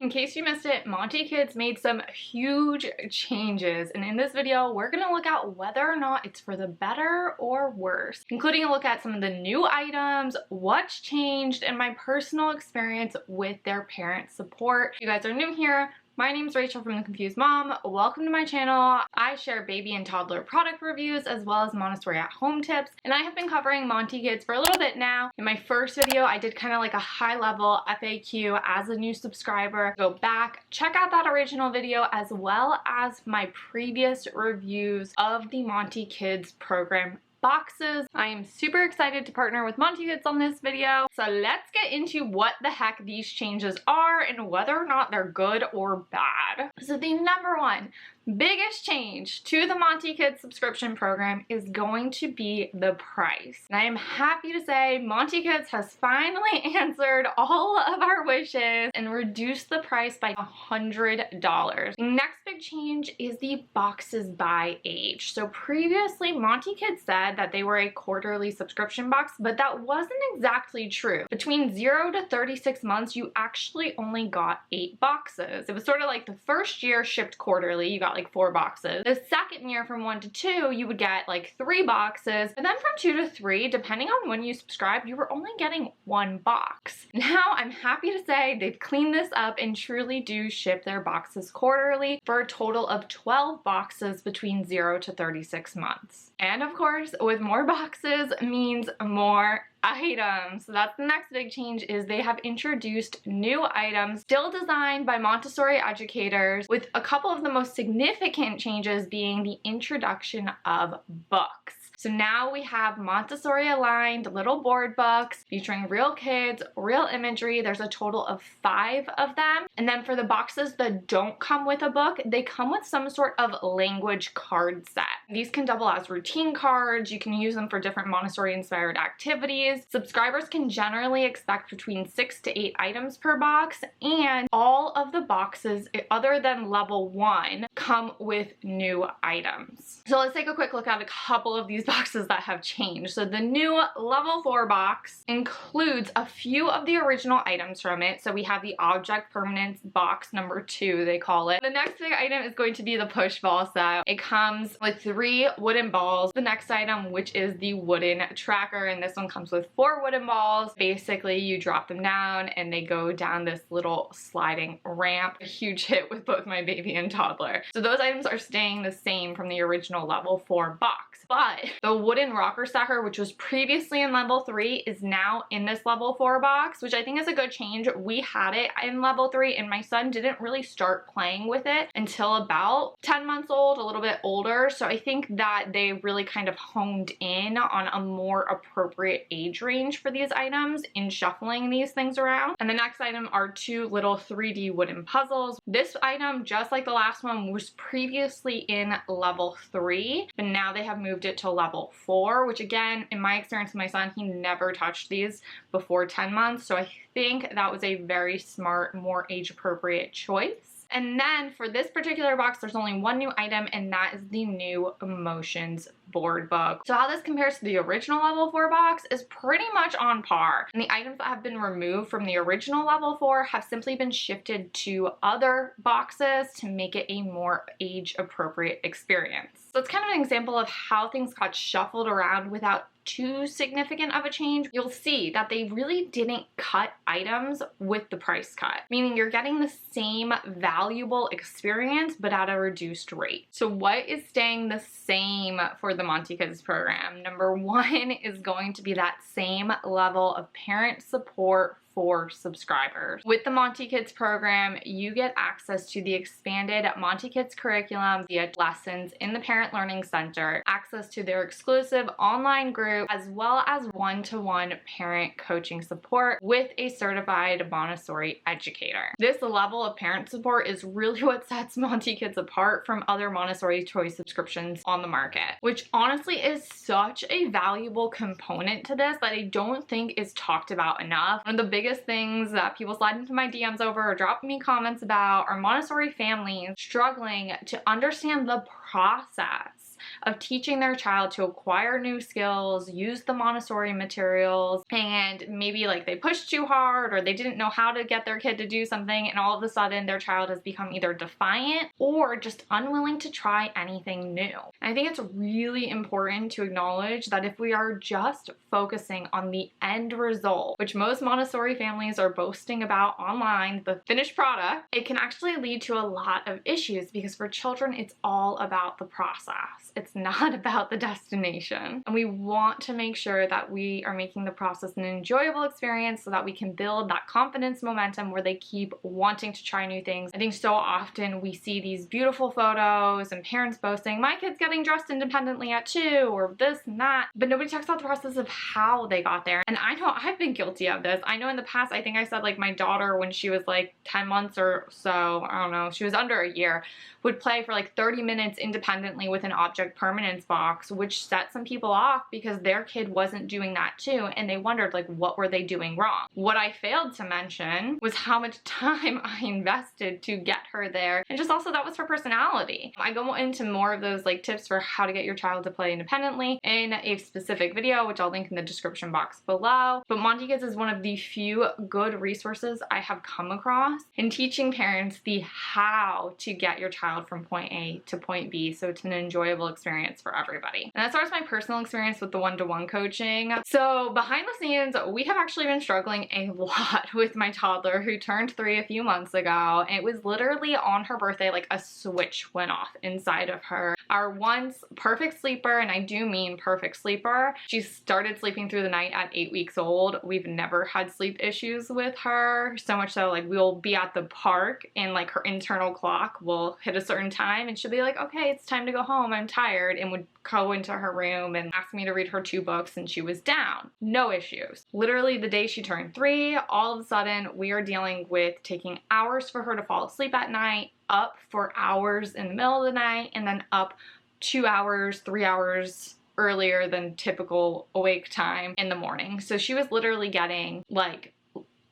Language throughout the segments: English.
In case you missed it, Monti Kids made some huge changes, and in this video, we're gonna look at whether or not it's for the better or worse, including a look at some of the new items, what's changed, and my personal experience with their parent support. If you guys are new here, my name's Rachel from The Confused Mom. Welcome to my channel. I share baby and toddler product reviews as well as Montessori at home tips, and I have been covering Monti Kids for a little bit now. In my first video, I did kind of like a high level FAQ as a new subscriber. Go back, check out that original video as well as my previous reviews of the Monti Kids program boxes. I am super excited to partner with Monti Kids on this video. So let's get into what the heck these changes are and whether or not they're good or bad. So the number one biggest change to the Monti Kids subscription program is going to be the price. And I am happy to say Monti Kids has finally answered all of our wishes and reduced the price by $100. The next big change is the boxes by age. So previously Monti Kids said that they were a quarterly subscription box, but that wasn't exactly true. Between 0 to 36 months, you actually only got 8 boxes. It was sort of like the first year shipped quarterly, you got like 4 boxes. The second year from 1 to 2, you would get like 3 boxes. And then from 2 to 3, depending on when you subscribed, you were only getting 1 box. Now I'm happy to say they've cleaned this up and truly do ship their boxes quarterly for a total of 12 boxes between 0 to 36 months. And of course, with more boxes means more items. So that's the next big change, is they have introduced new items still designed by Montessori educators, with a couple of the most significant changes being the introduction of books. So now we have Montessori aligned little board books featuring real kids, real imagery. There's a total of 5 of them. And then for the boxes that don't come with a book, they come with some sort of language card set. These can double as routine cards. You can use them for different Montessori inspired activities. Subscribers can generally expect between 6 to 8 items per box, and all of the boxes other than level 1 come with new items. So let's take a quick look at a couple of these boxes that have changed. So the new level 4 box includes a few of the original items from it. So we have the object permanence box number 2, they call it. The next big item is going to be the push ball set. It comes with 3 wooden balls. The next item, which is the wooden tracker, and this one comes with 4 wooden balls. Basically, you drop them down and they go down this little sliding ramp. A huge hit with both my baby and toddler. So those items are staying the same from the original level 4 box. But the wooden rocker stacker, which was previously in level 3, is now in this level 4 box, which I think is a good change. We had it in level 3 and my son didn't really start playing with it until about 10 months old, a little bit older. So I think that they really kind of honed in on a more appropriate age range for these items in shuffling these things around. And the next item are 2 little 3D wooden puzzles. This item, just like the last one, was previously in level 3, but now they have moved it to level 4, which again, in my experience with my son, he never touched these before 10 months. So I think that was a very smart, more age appropriate choice. And then for this particular box, there's only 1 new item, and that is the new emotions board book. So how this compares to the original level 4 box is pretty much on par. And the items that have been removed from the original level 4 have simply been shifted to other boxes to make it a more age appropriate experience. So it's kind of an example of how things got shuffled around without too significant of a change. You'll see that they really didn't cut items with the price cut, meaning you're getting the same valuable experience but at a reduced rate. So what is staying the same for the Monti Kids program? Number 1 is going to be that same level of parent support for subscribers. With the Monti Kids program, you get access to the expanded Monti Kids curriculum via lessons in the Parent Learning Center, access to their exclusive online group, as well as one-to-one parent coaching support with a certified Montessori educator. This level of parent support is really what sets Monti Kids apart from other Montessori choice subscriptions on the market, which honestly is such a valuable component to this that I don't think is talked about enough. One of the biggest things that people slide into my DMs over or drop me comments about are Montessori families struggling to understand the process of teaching their child to acquire new skills, use the Montessori materials, and maybe like they pushed too hard or they didn't know how to get their kid to do something, and all of a sudden their child has become either defiant or just unwilling to try anything new. And I think it's really important to acknowledge that if we are just focusing on the end result, which most Montessori families are boasting about online, the finished product, it can actually lead to a lot of issues, because for children, it's all about the process. It's not about the destination. And we want to make sure that we are making the process an enjoyable experience so that we can build that confidence momentum where they keep wanting to try new things. I think so often we see these beautiful photos and parents boasting, my kid's getting dressed independently at 2, or this and that, but nobody talks about the process of how they got there. And I know I've been guilty of this. I know in the past, I think I said like my daughter, when she was like 10 months or so, I don't know, she was under a year, would play for like 30 minutes independently with an object permanence box, which set some people off because their kid wasn't doing that too, and they wondered like what were they doing wrong. What I failed to mention was how much time I invested to get her there, and just also that was her personality. I go into more of those like tips for how to get your child to play independently in a specific video, which I'll link in the description box below. But Monti Kids is one of the few good resources I have come across in teaching parents the how to get your child from point A to point B, so it's an enjoyable experience for everybody. And as far as my personal experience with the one-to-one coaching, so behind the scenes, we have actually been struggling a lot with my toddler who turned 3 a few months ago. It was literally on her birthday, like a switch went off inside of her. Our once perfect sleeper, and I do mean perfect sleeper, she started sleeping through the night at 8 weeks old. We've never had sleep issues with her, so much so like we'll be at the park and like her internal clock will hit a certain time and she'll be like, okay, it's time to go home, I'm tired, and would go into her room and ask me to read her 2 books, and she was down. No issues. Literally the day she turned 3, all of a sudden we are dealing with taking hours for her to fall asleep at night, up for hours in the middle of the night, and then up 2 hours, 3 hours earlier than typical awake time in the morning. So she was literally getting like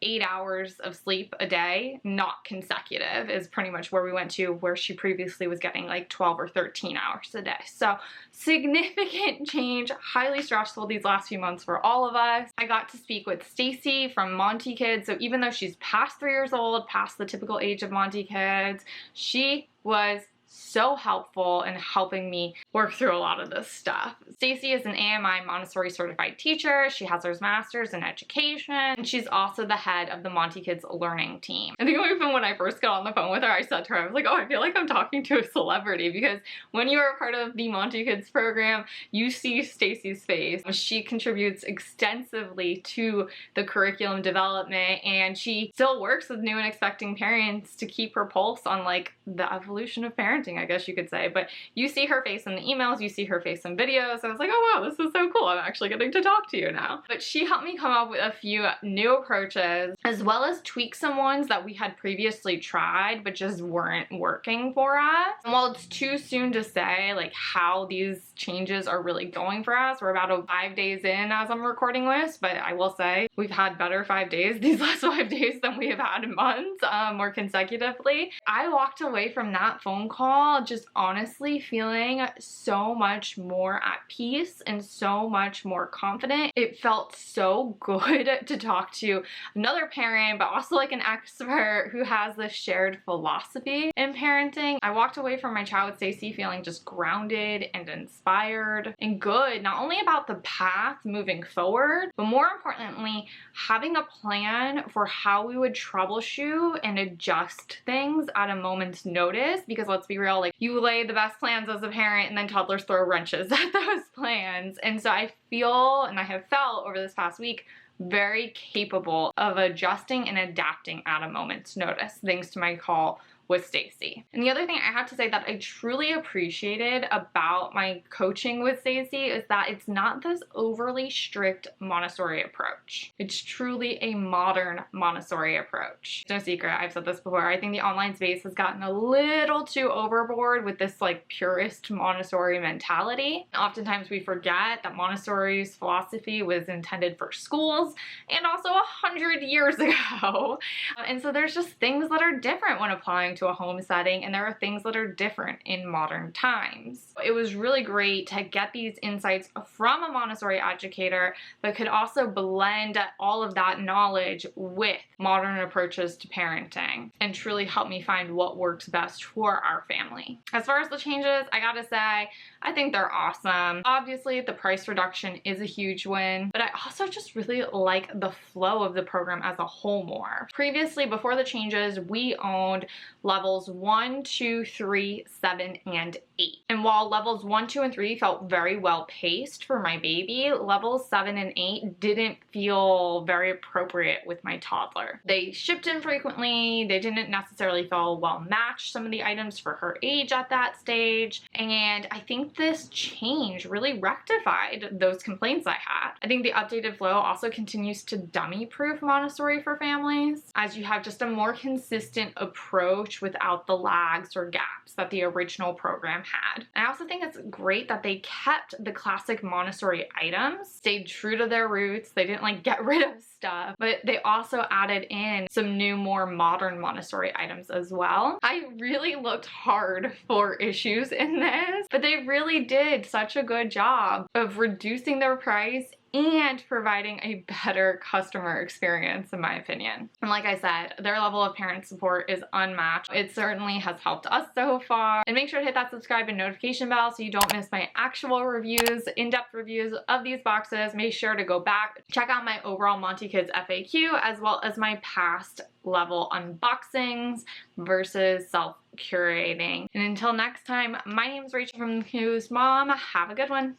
8 hours of sleep a day, not consecutive, is pretty much where we went to, where she previously was getting like 12 or 13 hours a day. So significant change, highly stressful these last few months for all of us. I got to speak with Stacy from Monti Kids. So even though she's past 3 years old, past the typical age of Monti Kids, she was so helpful in helping me work through a lot of this stuff. Stacy is an AMI Montessori certified teacher. She has her master's in education, and she's also the head of the Monti Kids learning team. I think even when I first got on the phone with her, I said to her, I was like, oh, I feel like I'm talking to a celebrity, because when you are a part of the Monti Kids program, you see Stacy's face. She contributes extensively to the curriculum development, and she still works with new and expecting parents to keep her pulse on like the evolution of parenting, I guess you could say. But you see her face in the emails, you see her face in videos. I was like, oh wow, this is so cool. I'm actually getting to talk to you now. But she helped me come up with a few new approaches, as well as tweak some ones that we had previously tried but just weren't working for us. And while it's too soon to say like how these changes are really going for us, we're about 5 days in as I'm recording this, but I will say we've had better 5 days these last 5 days than we have had in months, more consecutively. I walked away from that phone call just honestly feeling so much more at peace and so much more confident. It felt so good to talk to another parent, but also like an expert who has this shared philosophy in parenting. I walked away from my chat with Stacey feeling just grounded and inspired and good, not only about the path moving forward, but more importantly, having a plan for how we would troubleshoot and adjust things at a moment's notice. Because let's be real, like you lay the best plans as a parent and then toddlers throw wrenches at those plans. And so I feel, and I have felt over this past week, very capable of adjusting and adapting at a moment's notice, thanks to my call with Stacy. And the other thing I have to say that I truly appreciated about my coaching with Stacy is that it's not this overly strict Montessori approach. It's truly a modern Montessori approach. It's no secret, I've said this before, I think the online space has gotten a little too overboard with this like purist Montessori mentality. Oftentimes we forget that Montessori's philosophy was intended for schools and also 100 years ago. And so there's just things that are different when applying into a home setting, and there are things that are different in modern times. It was really great to get these insights from a Montessori educator, but could also blend all of that knowledge with modern approaches to parenting and truly help me find what works best for our family. As far as the changes, I gotta say, I think they're awesome. Obviously, the price reduction is a huge win, but I also just really like the flow of the program as a whole more. Previously, before the changes, we owned levels 1, 2, 3, 7, and 8. And while levels 1, 2, and 3 felt very well paced for my baby, levels 7 and 8 didn't feel very appropriate with my toddler. They shipped infrequently, they didn't necessarily feel well matched, some of the items for her age at that stage, and I think this change really rectified those complaints I had. I think the updated flow also continues to dummy-proof Montessori for families, as you have just a more consistent approach without the lags or gaps that the original program had. I also think it's great that they kept the classic Montessori items, stayed true to their roots. They didn't like get rid of stuff, but they also added in some new, more modern Montessori items as well. I really looked hard for issues in this, but they really did such a good job of reducing their price and providing a better customer experience, in my opinion. And like I said, their level of parent support is unmatched. It certainly has helped us so far. And make sure to hit that subscribe and notification bell so you don't miss my actual reviews, in-depth reviews of these boxes. Make sure to go back, check out my overall Monti Kids FAQ, as well as my past level unboxings versus self-curating. And until next time, my name is Rachel from Confused Mom. Have a good one.